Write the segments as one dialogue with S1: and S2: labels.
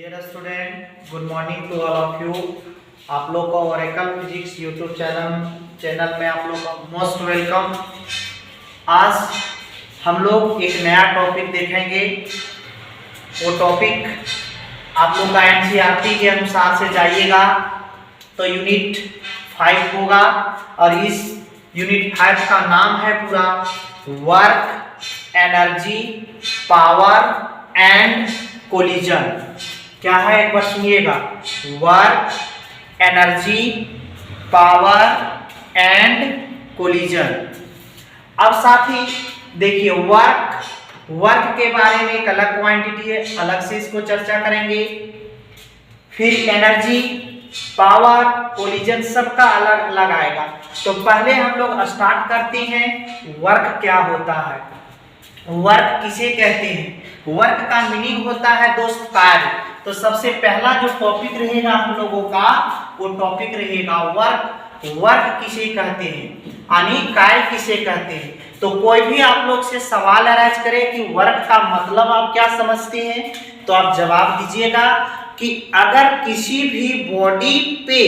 S1: Dear student, good morning to all of you. आप लोग को ओरेकल फिजिक्स यूट्यूब चैनल में आप लोग का मोस्ट वेलकम। आज हम लोग एक नया टॉपिक देखेंगे। वो टॉपिक आप लोग का एनसीईआरटी के अनुसार से जाइएगा तो यूनिट 5 होगा और इस यूनिट 5 का नाम है पूरा work, energy, power and collision. क्या है एक बार सुनिएगा, work, energy, power and collision. अब साथी देखिए, वर्क के बारे में एक अलग क्वांटिटी है, अलग से इसको चर्चा करेंगे। फिर एनर्जी, पावर, कोलिजन सबका अलग अलग आएगा। तो पहले हम लोग स्टार्ट करते हैं, वर्क क्या होता है, वर्क किसे कहते हैं। वर्क का मीनिंग होता है दोस्त कार्य। तो सबसे पहला जो टॉपिक रहेगा हम लोगों का, वो टॉपिक रहेगा वर्क किसे कहते हैं, यानी कार्य किसे कहते हैं। तो कोई भी आप लोग से सवाल अराइज करे कि वर्क का मतलब आप क्या समझते हैं, तो आप जवाब दीजिएगा कि अगर किसी भी बॉडी पे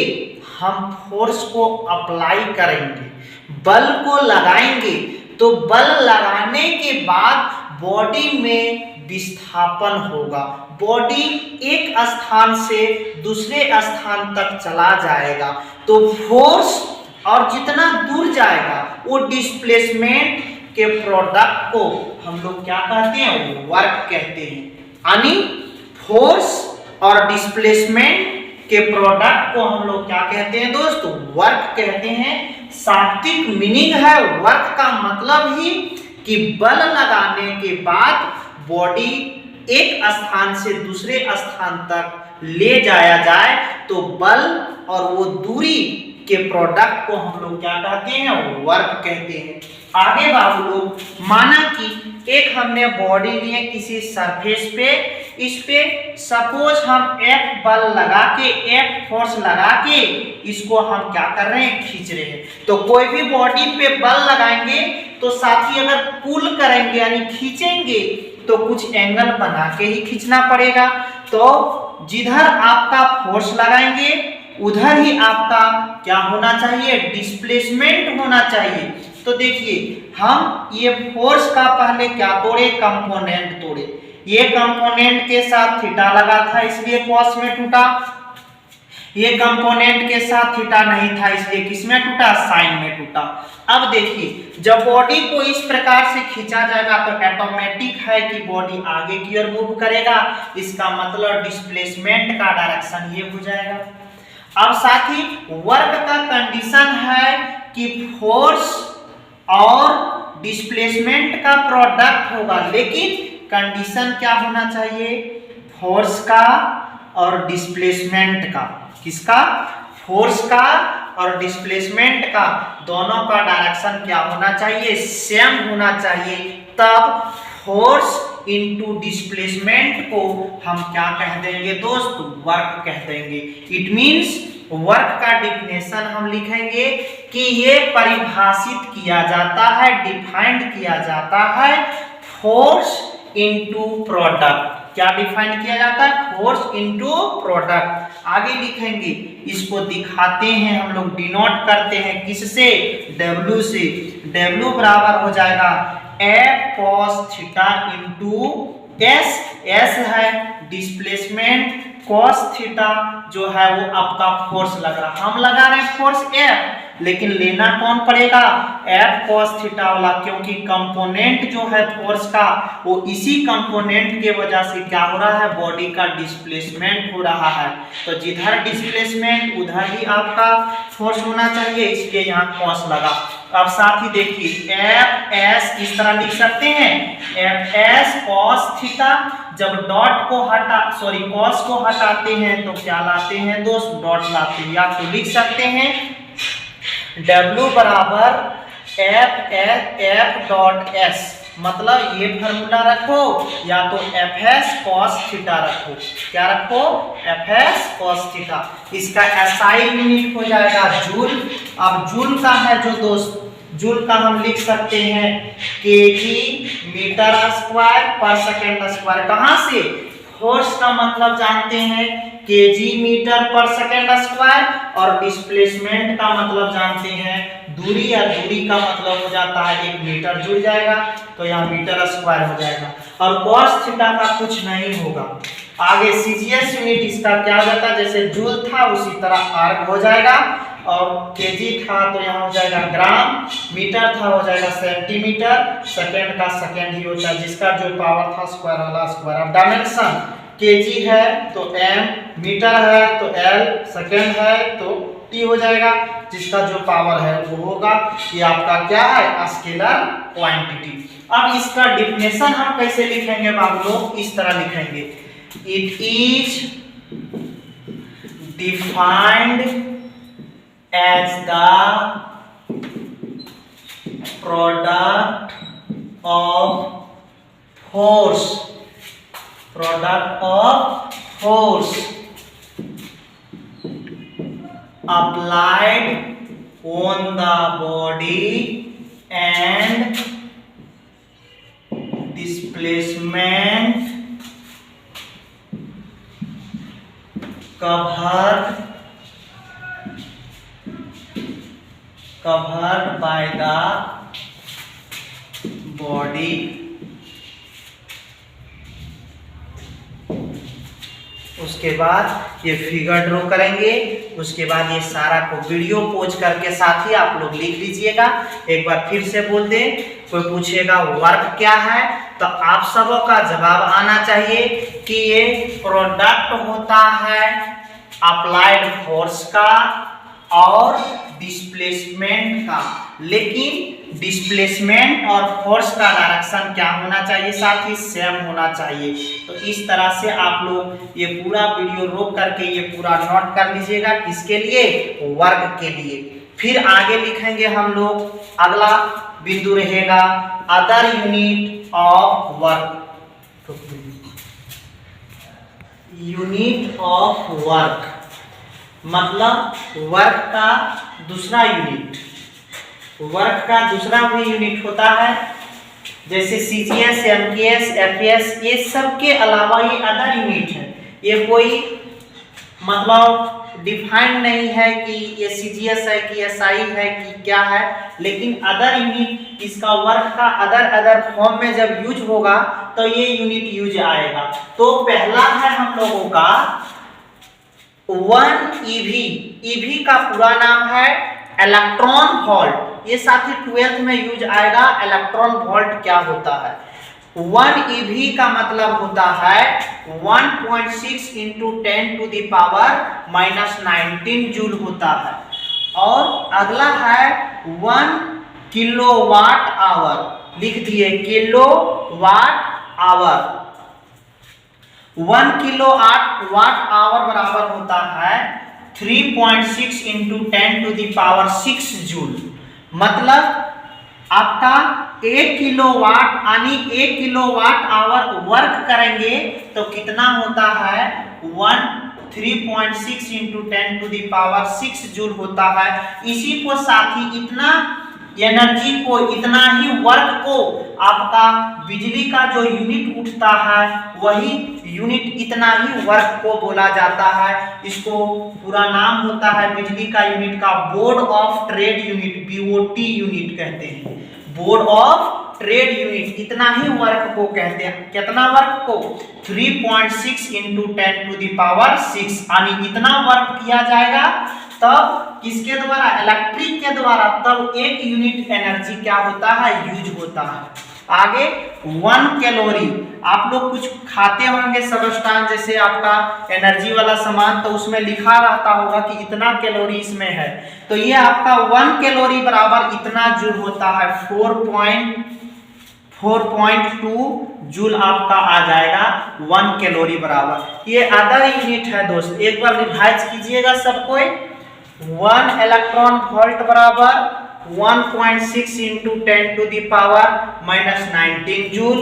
S1: हम फोर्स को अप्लाई करेंगे, बल को लगाएंगे, तो बल लगाने के बाद बॉडी में विस्थापन होगा, बॉडी एक स्थान से दूसरे स्थान तक चला जाएगा। तो फोर्स और जितना दूर जाएगा वो डिस्प्लेसमेंट के प्रोडक्ट को हम लोग क्या कहते हैं, वर्क कहते हैं। यानी फोर्स और डिस्प्लेसमेंट के प्रोडक्ट को हम लोग क्या कहते हैं दोस्तों, वर्क कहते हैं। शाब्दिक मीनिंग है वर्क का मतलब ही कि बल लगाने के बाद बॉडी एक स्थान से दूसरे स्थान तक ले जाया जाए, तो बल और वो दूरी के प्रोडक्ट को हम लोग क्या कहते हैं, वर्क कहते हैं। आगे बाबू लोग, माना कि एक हमने बॉडी लिए किसी सरफेस पे, इस पे सपोज हम एक बल लगा के, एक फोर्स लगा के इसको हम क्या कर रहे हैं, खींच रहे हैं। तो कोई भी बॉडी पे बल लगाएंगे तो साथी अगर पुल करेंगे यानी खींचेंगे तो कुछ एंगल बना के ही खींचना पड़ेगा। तो जिधर आपका फोर्स लगाएंगे उधर ही आपका क्या होना चाहिए, डिस्प्लेसमेंट होना चाहिए। तो देखिए, हम ये फोर्स का पहले क्या तोड़े, कंपोनेंट तोड़े। ये कंपोनेंट के साथ थीटा लगा था इसलिए कॉस में टूटा, ये कंपोनेंट के साथ थीटा नहीं था इसलिए किसमें टूटा, साइन में टूटा। अब देखिए, जब बॉडी को इस प्रकार से खींचा जाएगा तो ऑटोमेटिक है कि बॉडी आगे की ओर मूव करेगा, इसका मतलब डिस्प्लेसमेंट का डायरेक्शन ये हो जाएगा। अब साथ ही वर्क का कंडीशन है कि फोर्स और डिस्प्लेसमेंट का प्रोडक्ट होगा, लेकिन कंडीशन क्या होना चाहिए, फोर्स का और डिस्प्लेसमेंट का। किसका, फोर्स का और डिस्प्लेसमेंट का, दोनों का डायरेक्शन क्या होना चाहिए, सेम होना चाहिए। तब फोर्स इनटू डिस्प्लेसमेंट को हम क्या कह देंगे दोस्त, वर्क कह देंगे। इट मींस वर्क का डिफिनेशन हम लिखेंगे कि ये परिभाषित किया जाता है, डिफाइंड किया जाता है, फोर्स इनटू प्रोडक्ट। क्या डिफाइन किया जाता है, फोर्स इनटू प्रोडक्ट। आगे लिखेंगे, इसको दिखाते हैं हम लोग, डिनोट करते हैं किससे, W से। W बराबर हो जाएगा F cos theta into S। S है डिस्प्लेसमेंट, cos थीटा जो है वो आपका फोर्स लग रहा, हम लगा रहे हैं फोर्स F, लेकिन लेना कौन पड़ेगा, F cos थीटा वाला, क्योंकि कंपोनेंट जो है फोर्स का वो इसी कंपोनेंट के वजह से क्या हो रहा है, बॉडी का डिस्प्लेसमेंट हो रहा है। तो जिधर डिस्प्लेसमेंट उधर ही आपका फोर्स होना चाहिए, इसलिए यहाँ cos लगा। अब साथ ही देखिए, Fs इस तरह लिख सकते हैं, Fs cos थीटा। जब डॉट को cos को हटाते हैं तो क्या लाते हैं दोस्त, डॉट लाते हैं। या तो लिख सकते हैं W बराबर F डॉट S, मतलब ये फॉर्मूला रखो, या तो Fs cos थीटा रखो। क्या रखो, Fs cos थीटा। इसका SI यूनिट हो जाएगा जूल। अब जूल का है जो दोस्त, जूल का हम लिख सकते हैं kg मीटर स्क्वायर पर सेकेंड स्क्वायर। कहां से, फोर्स का मतलब जानते हैं केजी मीटर पर सेकेंड स्क्वायर, और डिस्प्लेसमेंट का मतलब जानते हैं दूरी, या दूरी का मतलब हो जाता है 1 मीटर जुड़ जाएगा तो यहाँ मीटर स्क्वायर हो जाएगा। और cos थीटा का कुछ नहीं होगा। आगे सीजीएस यूनिट इसका क्या हो जाता है, जैसे जूल था उसी तरह आर्ग हो जाएगा, और केजी था तो यहाँ हो जाएगा ग्राम, मीटर था हो जाएगा सेंटीमीटर, सेकंड का सेकंड ही होता है, जिसका जो पावर था स्क्वायर वाला स्क्वायर। अब डायमेंशन केजी है तो m, मीटर है तो l, सेकंड है तो t हो जाएगा, जिसका जो पावर है वो होगा। ये आपका क्या है, स्केलर क्वांटिटी। अब इसका डेफिनेशन हम कैसे लिखेंगे बाबू लोग, इस तरह लिखेंगे, it is defined as the product of force applied on the body and displacement covered by the body। उसके बाद ये फिगर ड्रॉ करेंगे, उसके बाद ये सारा को वीडियो पोज करके साथ ही आप लोग लिख लीजिएगा। एक बार फिर से बोल दें, कोई पूछेगा वर्क क्या है तो आप सबों का जवाब आना चाहिए कि ये प्रोडक्ट होता है अप्लाइड फोर्स का और डिस्प्लेसमेंट का। लेकिन डिस्प्लेसमेंट और फोर्स का डायरेक्शन क्या होना चाहिए, साथ ही सेम होना चाहिए। तो इस तरह से आप लोग ये पूरा वीडियो रोक करके ये पूरा नोट कर लीजिएगा, किसके लिए, वर्क के लिए। फिर आगे लिखेंगे हम लोग, अगला बिंदु रहेगा other unit of work. Unit of work मतलब वर्क का दूसरा यूनिट, वर्क का दूसरा भी यूनिट होता है, जैसे सीजीएस, एमकेएस, एफएस, ये सब के अलावा ये अदर यूनिट है। ये कोई मतलब डिफाइंड नहीं है कि ये सीजीएस है कि एसआई है कि क्या है, लेकिन अदर यूनिट इसका वर्क का अदर फॉर्म में जब यूज होगा तो ये यूनिट यूज आएगा। तो पहला है हम लोगों का 1 ईवी। ईवी का पूरा नाम है इलेक्ट्रॉन वोल्ट। ये साथी 12th में यूज आएगा। इलेक्ट्रॉन वोल्ट क्या होता है, 1 ईवी का मतलब होता है 1.6 into 10 to the power -19 joule होता है। और अगला है 1 किलोवाट आवर, लिख दिए किलोवाट आवर। 1 किलोवाट आवर बराबर होता है 3.6 into 10 to the power 6 joule. मतलब आपका 1 किलोवाट यानी 1 किलोवाट आवर वर्क करेंगे तो कितना होता है 3.6 into 10 to the power 6 joule होता है। इसी को साथ ही इतना एनर्जी को, इतना ही वर्क को आपका बिजली का जो यूनिट उठता है वही यूनिट इतना ही वर्क को बोला जाता है। इसको पूरा नाम होता है बिजली का यूनिट का board of trade unit, BOT unit कहते हैं। बोर्ड ऑफ ट्रेड यूनिट इतना ही वर्क को कहते हैं। कितना वर्क को, 3.6 इंटू 10 टू द पावर 6, यानी इतना वर्क किया जाएगा तब किसके द्वारा, इलेक्ट्रिक के द्वारा, तब 1 यूनिट एनर्जी क्या होता है, यूज होता है। आगे 1 कैलोरी, आप लोग कुछ खाते होंगे सबस्टांस जैसे आपका एनर्जी वाला सामान, तो उसमें लिखा रहता होगा कि इतना कैलोरी इसमें है, तो ये आपका 1 कैलोरी बराबर इतना जूल होता है, 4.2 जूल आपका आ जाएगा 1 कैलोरी बराबर। ये अदर यूनिट है दोस्त, एक बार रिवाइज कीजिएगा सब कोई। 1 इलेक्ट्रॉन वोल्ट बराबर 1.6 into 10 to the power -19 joule.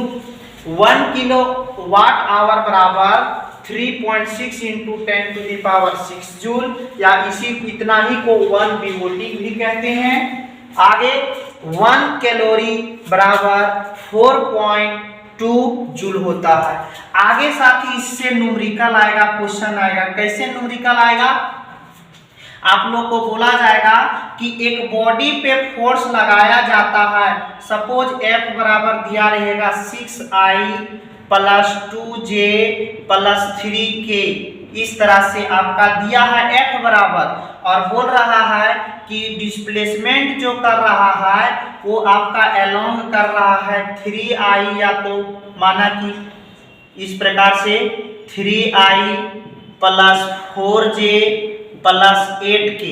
S1: 1 kilowatt hour बराबर 3.6 into 10 to the power 6 joule, या इसी इतना ही को 1 बीओटी भी कहते हैं। आगे 1 कैलोरी बराबर 2 जूल होता है। आगे साथ ही इससे न्यूमेरिकल आएगा, क्वेश्चन आएगा। कैसे न्यूमेरिकल आएगा? आप लोग को बोला जाएगा कि एक बॉडी पे फोर्स लगाया जाता है, सपोज F बराबर दिया रहेगा 6I plus 2J plus 3K, इस तरह से आपका दिया है F बराबर, और बोल रहा है कि डिस्प्लेसमेंट जो कर रहा है वो आपका अलोंग कर रहा है 3I, या तो माना कि इस प्रकार से 3I plus 4J plus 8K,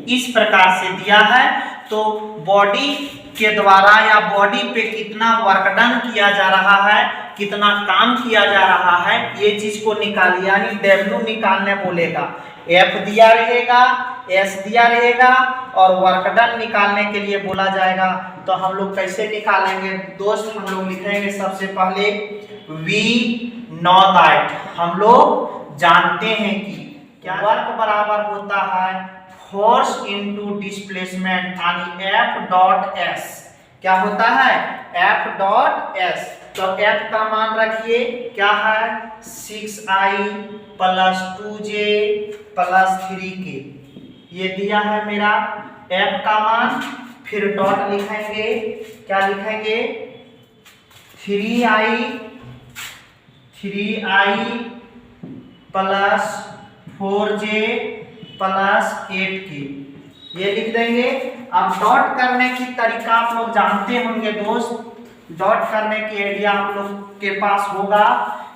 S1: इस प्रकार से दिया है। तो बॉडी के द्वारा या बॉडी पे कितना वर्क डन किया जा रहा है, कितना काम किया जा रहा है, ये चीज को निकालिए, यानी W निकालने बोलेगा। F दिया रहेगा, S दिया रहेगा, और वर्क डन निकालने के लिए बोला जाएगा। तो हम लोग कैसे निकालेंगे दोस्त? हम लोग लिखेंगे सबसे पहले V नो दैट हम लोग जानते हैं कि क्या वर्क बराबर होता है फोर्स इनटू डिस्प्लेसमेंट, यानी F डॉट S। क्या होता है? F dot S। तो F का मान रखिए क्या है? 6I plus 2J plus 3K, ये दिया है मेरा F का मान। फिर डॉट लिखेंगे, क्या लिखेंगे? 3I plus 4J plus 8K, ये लिख देंगे। अब डॉट करने की तरीका आप लोग जानते होंगे दोस्त। डॉट करने की आइडिया आप लोग के पास होगा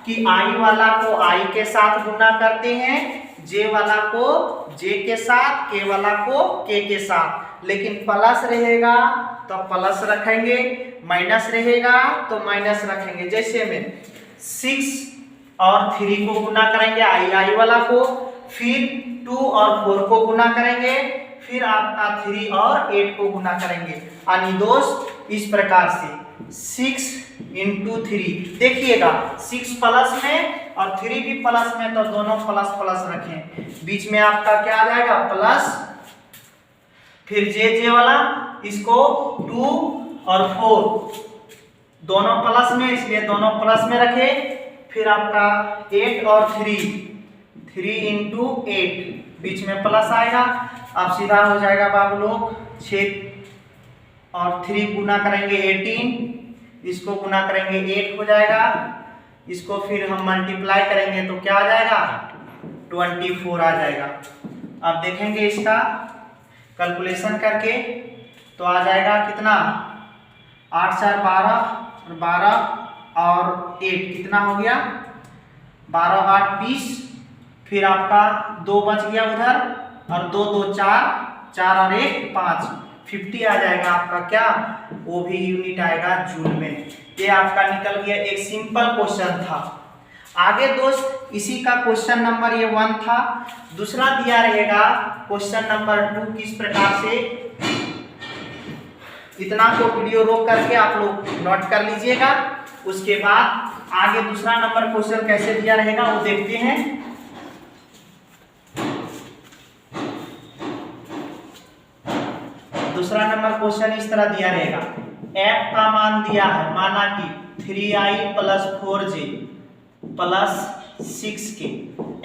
S1: कि I वाला को I के साथ गुना करते हैं, J वाला को J के साथ, K वाला को K के साथ। लेकिन प्लस रहेगा तो प्लस रखेंगे, माइनस रहेगा तो माइनस रखेंगे। जैसे में 6 और 3 को गुना करेंगे I वाला को, फिर 2 और 4 को गुना करेंगे, फिर आपका 3 और 8 को गुना करेंगे। यानी दोस्त इस प्रकार से 6 इंटू 3, देखिएगा 6 प्लस में और 3 भी प्लस में, तो दोनों प्लस प्लस रखें। बीच में आपका क्या आ जाएगा? प्लस, फिर जे वाला, इसको 2 और 4 दोनों प्लस में, इसलिए दोनों प्लस में रखे। फिर आपका 8 और 3 इंटू 8, बीच में प्लस आएगा। अब सीधा हो जाएगा बाबू लोग, 6 और 3 गुना करेंगे 18, इसको गुना करेंगे 8 हो जाएगा, इसको फिर हम मल्टीप्लाई करेंगे तो क्या आ जाएगा? 24 आ जाएगा। अब देखेंगे इसका कैलकुलेशन करके, तो आ जाएगा कितना? 8 4 12 और 12 और 8 कितना हो गया? 12 8 20, फिर आपका 2 बच गया उधर, और 2 2 4, 4 और 1 5, 50 आ जाएगा आपका। क्या? वो भी यूनिट आएगा जूल में। ये आपका निकल गया, एक सिंपल क्वेश्चन था। आगे दोस्त इसी का क्वेश्चन नंबर ये 1 था। दूसरा दिया रहेगा क्वेश्चन नंबर 2 किस प्रकार से, इतना को वीडियो रोक करके आप लोग नोट कर लीजिएगा। उसके बाद आगे दूसरा नंबर क्वेश्चन कैसे दिया रहेगा वो देखते हैं। दूसरा नंबर क्वेश्चन इस तरह दिया रहेगा, F का मान दिया है, माना कि 3I plus 4J plus 6K,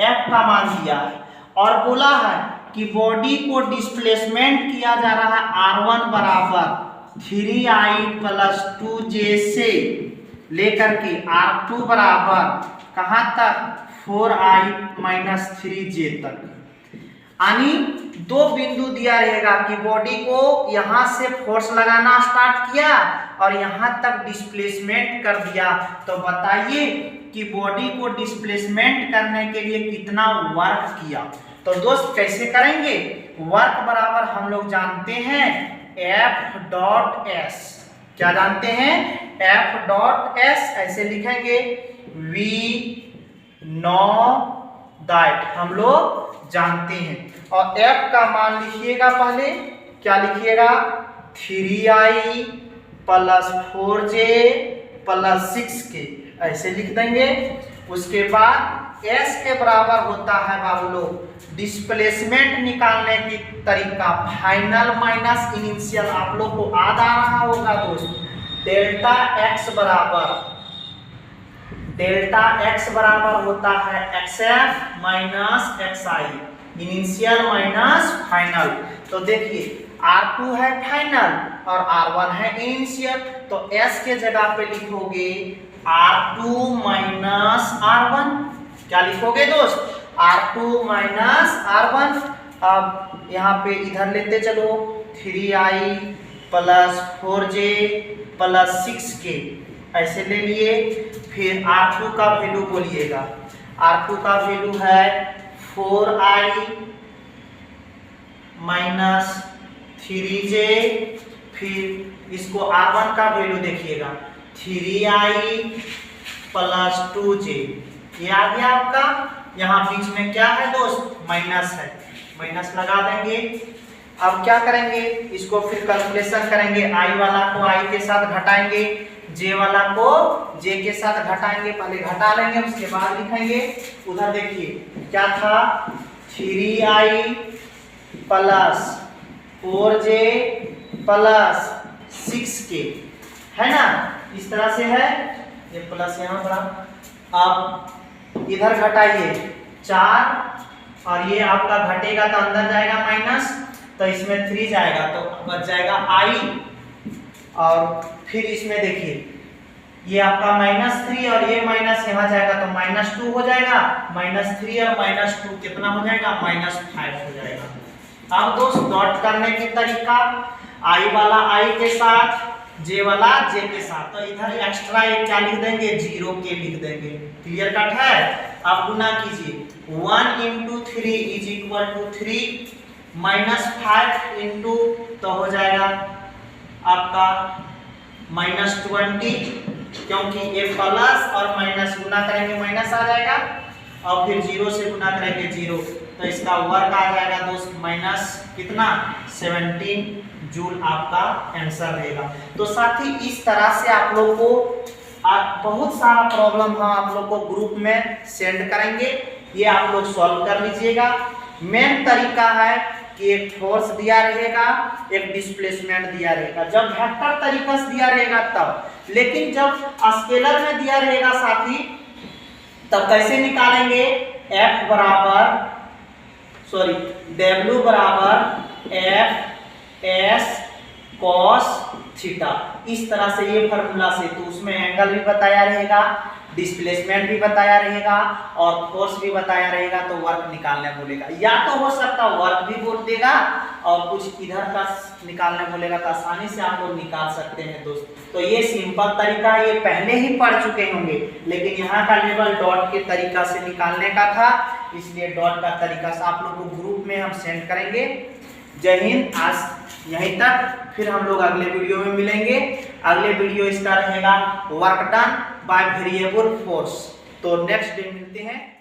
S1: F का मान दिया है, और बोला है कि बॉडी को डिस्प्लेसमेंट किया जा रहा है R1 बराबर 3I प्लस 2J से लेकर के R2 बराबर कहाँ तक? 4I माइनस 3J तक। यानी 2 बिंदु दिया रहेगा कि बॉडी को यहां से फोर्स लगाना स्टार्ट किया और यहां तक डिस्प्लेसमेंट कर दिया। तो बताइए कि बॉडी को डिस्प्लेसमेंट करने के लिए कितना वर्क किया। तो दोस्त कैसे करेंगे? वर्क बराबर हम लोग जानते हैं F डॉट S। क्या जानते हैं? F dot S। ऐसे लिखेंगे V नो दैट, हम लोग जानते हैं। और F का मान लिखिएगा, पहले क्या लिखिएगा? 3I plus 4J plus 6K, ऐसे लिख देंगे। उसके बाद S के बराबर होता है बाबू लोग डिस्प्लेसमेंट निकालने की तरीका, फाइनल माइनस इनिशियल। आप लोग को याद आ रहा होगा दोस्त, डेल्टा x बराबर डेल्टा एक्स बराबर होता है XF minus XI, initial minus final. तो देखिए R2 है फाइनल और R1 है इनिशियल, तो S के जगह पे लिखोगे R2 माइनस R1। क्या लिखोगे दोस्त? R2 minus R1। अब यहाँ पे इधर लेते चलो 3i plus 4j plus 6k ऐसे ले लिए। फिर R2 का वैल्यू बोलिएगा, R2 का वैल्यू है 4i माइनस 3j। फिर इसको R1 का वैल्यू देखिएगा 3i प्लस 2j। ये आ गया आपका। यहाँ बीच में क्या है दोस्त? माइनस है, माइनस लगा देंगे। अब क्या करेंगे? इसको फिर कैलकुलेशन करेंगे, i वाला को i के साथ घटाएंगे, j वाला को j के साथ घटाएंगे। पहले घटा लेंगे उसके बाद लिखेंगे। उधर देखिए क्या था, 3i plus 4j plus 6k है ना, इस तरह से है। ये प्लस यहाँ पर। अब इधर घटाइए 4 और ये आपका घटेगा तो अंदर जाएगा माइनस, तो इसमें 3 जाएगा तो बच जाएगा i। और फिर इसमें देखिए ये आपका -3 और ये माइनस यहाँ जाएगा तो -2 हो जाएगा। -3 और -2 कितना हो जाएगा? -5 हो जाएगा। अब दोस्त डॉट करने के तरीका, i वाला i के साथ, j वाला j के साथ। तो इधर एक्स्ट्रा एक क्या लिख देंगे? 0k लिख देंगे। क्लियर कट है। अब गुना कीजिए 1 × 3 = 3 -5 इंटू तो हो जाएगा आपका -20, क्योंकि ये प्लस और माइनस गुना करेंगे माइनस आ जाएगा, और फिर 0 से गुना करेंगे 0, तो इसका वर्ग आ जाएगा दोस्त माइनस कितना? 17 जूल आपका आंसर रहेगा। तो साथी इस तरह से आप लोग को बहुत सारा प्रॉब्लम हम आप लोग को ग्रुप में सेंड करेंगे, ये आप लोग सॉल्व कर लीजिएगा। मेन तरीका है कि एक फोर्स दिया रहेगा, एक डिस्प्लेसमेंट दिया रहेगा, जब वेक्टर तरीका से दिया रहेगा तब। लेकिन जब स्केलर में दिया रहेगा साथी तब कैसे निकालेंगे? F बराबर W बराबर F(S) cos थीटा, इस तरह से ये फार्मूला से। तो उसमें एंगल भी बताया रहेगा, डिस्प्लेसमेंट भी बताया रहेगा और फोर्स भी बताया रहेगा, तो वर्क निकालने बोलेगा। या तो हो सकता वर्क भी बोल देगा और कुछ इधर का निकालने बोलेगा, तो आसानी से आप लोग निकाल सकते हैं दोस्त। तो ये सिंपल तरीका ये पहले ही पढ़ चुके होंगे, लेकिन यहाँ का लेवल डॉट के तरीका से निकालने का था, इसलिए डॉट का तरीका से आप लोग को ग्रुप में हम सेंड करेंगे। जय हिंद। आज यहीं तक, फिर हम लोग अगले वीडियो में मिलेंगे। अगले वीडियो इसका रहेगा work done by variable force. तो नेक्स्ट डे मिलते हैं।